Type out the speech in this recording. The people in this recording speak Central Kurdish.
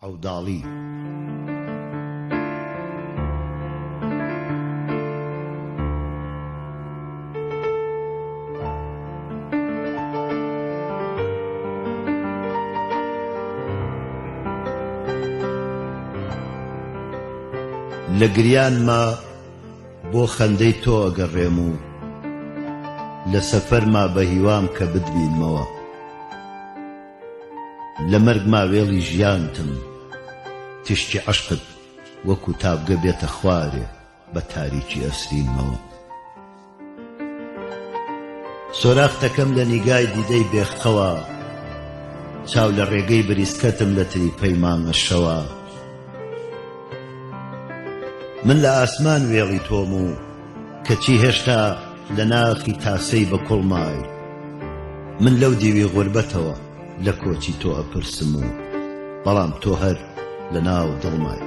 عەوداڵی لە گریانما بۆ خەندەی تۆ ئەگەڕێم و لە سەفەرما بە هیوام کە بتبینمەوە لە مەرگما وێڵی ژیانتم تشتی عەشقت وەکو تابگە بێتە خوارێ بە تاریکی ئەسرینمەوە سۆراخ دەکەم لە نیگای دیدەی بێخەوە چاو لە ڕێگەی بریسکەتم لە تریپەی مانگە شەوە من لە ئاسمان وێڵی تۆم و کەچی هێشتا لە ناخی تاسەی بە کوڵمای من لەو دیوی غوربەتەوە لە کۆچی تۆ ئەپرسم و بەڵام تۆ هەر لە ناو دڵمای